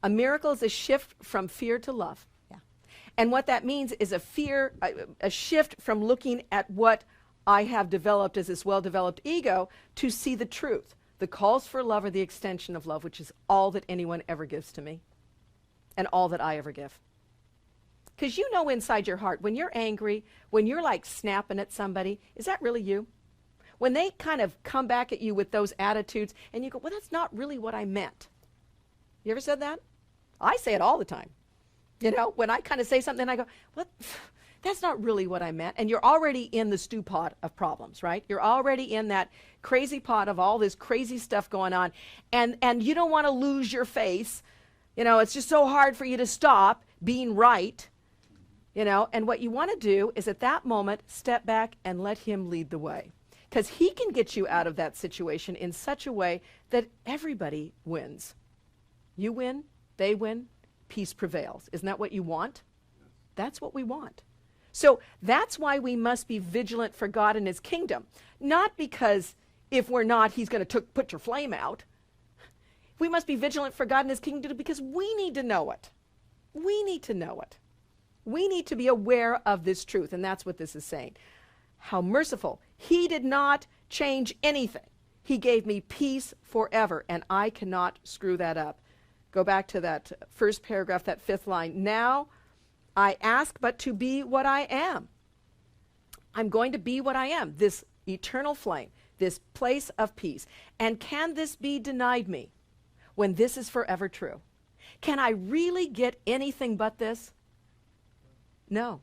A miracle is a shift from fear to love. Yeah. And what that means is a shift from looking at what I have developed as this well-developed ego to see the truth. The calls for love are the extension of love, which is all that anyone ever gives to me and all that I ever give. Because you know inside your heart, when you're angry, when you're like snapping at somebody, is that really you? When they kind of come back at you with those attitudes and you go, well, that's not really what I meant. You ever said that? I say it all the time. You know, when I kind of say something, I go, what? That's not really what I meant. And you're already in the stew pot of problems, right? You're already in that crazy pot of all this crazy stuff going on. And you don't want to lose your face. You know, it's just so hard for you to stop being right. You know, and what you want to do is at that moment, step back and let him lead the way. Because he can get you out of that situation in such a way that everybody wins. You win, they win, peace prevails. Isn't that what you want? That's what we want. So that's why we must be vigilant for God and his kingdom. Not because if we're not, he's going to put your flame out. We must be vigilant for God and his kingdom because we need to know it. We need to know it. We need to be aware of this truth, and that's what this is saying. How merciful. He did not change anything. He gave me peace forever, and I cannot screw that up. Go back to that first paragraph, that fifth line. Now I ask but to be what I am. I'm going to be what I am, this eternal flame, this place of peace. And can this be denied me when this is forever true? Can I really get anything but this? No,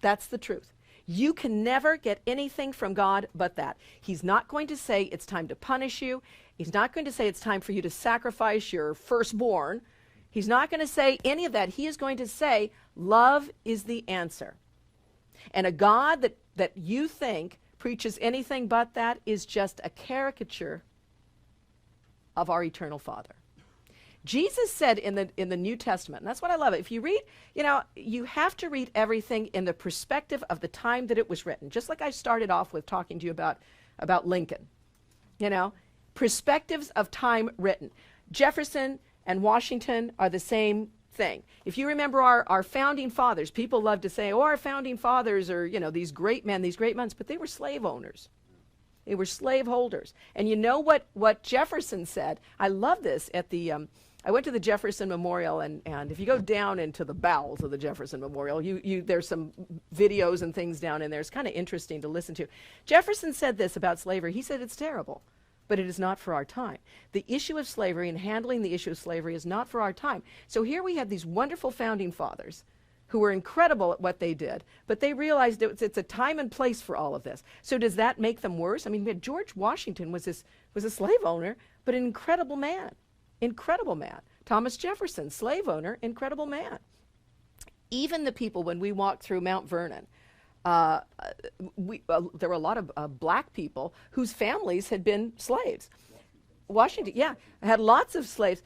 that's the truth. You can never get anything from God but that. He's not going to say it's time to punish you. He's not going to say it's time for you to sacrifice your firstborn. He's not going to say any of that. He is going to say love is the answer. And a God that you think preaches anything but that is just a caricature of our eternal Father. Jesus said in the New Testament, and that's what I love. If you read, you know, you have to read everything in the perspective of the time that it was written. Just like I started off with talking to you about Lincoln. You know, perspectives of time written. Jefferson and Washington are the same thing. If you remember our founding fathers, people love to say, oh, our founding fathers are, you know, these great men, these great monks, but they were slave owners. They were slave holders. And you know what Jefferson said? I love this at the... I went to the Jefferson Memorial, and if you go down into the bowels of the Jefferson Memorial, there's some videos and things down in there. It's kind of interesting to listen to. Jefferson said this about slavery. He said it's terrible, but it is not for our time. The issue of slavery and handling the issue of slavery is not for our time. So here we have these wonderful founding fathers who were incredible at what they did, but they realized it's a time and place for all of this. So does that make them worse? I mean, George Washington was a slave owner, but an incredible man. Incredible man. Thomas Jefferson, slave owner, incredible man. Even the people, when we walked through Mount Vernon, there were a lot of black people whose families had been slaves. Washington, yeah, had lots of slaves.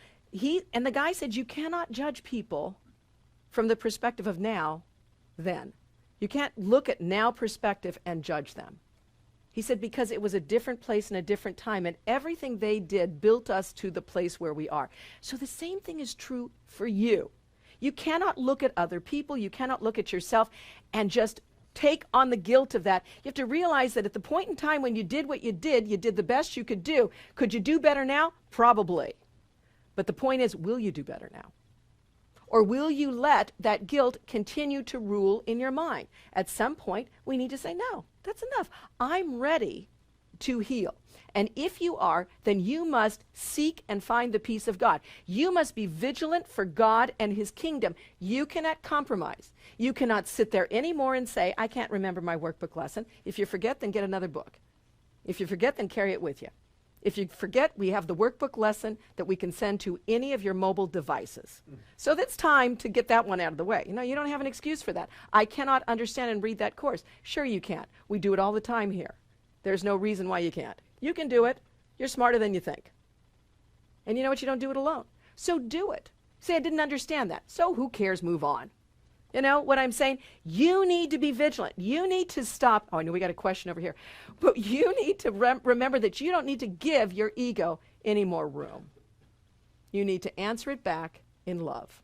And the guy said, you cannot judge people from the perspective of now, then. You can't look at now perspective and judge them. He said, because it was a different place and a different time, and everything they did built us to the place where we are. So the same thing is true for you. You cannot look at other people, you cannot look at yourself and just take on the guilt of that. You have to realize that at the point in time when you did what you did the best you could do. Could you do better now? Probably. But the point is, will you do better now? Or will you let that guilt continue to rule in your mind? At some point, we need to say, no, that's enough. I'm ready to heal. And if you are, then you must seek and find the peace of God. You must be vigilant for God and his kingdom. You cannot compromise. You cannot sit there anymore and say, I can't remember my workbook lesson. If you forget, then get another book. If you forget, then carry it with you. If you forget, we have the workbook lesson that we can send to any of your mobile devices. So it's time to get that one out of the way. You know, you don't have an excuse for that. I cannot understand and read that course. Sure you can. We do it all the time here. There's no reason why you can't. You can do it. You're smarter than you think. And you know what? You don't do it alone. So do it. Say, I didn't understand that. So who cares? Move on. You know what I'm saying? You need to be vigilant. You need to stop. Oh, I know we got a question over here. But you need to remember that you don't need to give your ego any more room. You need to answer it back in love.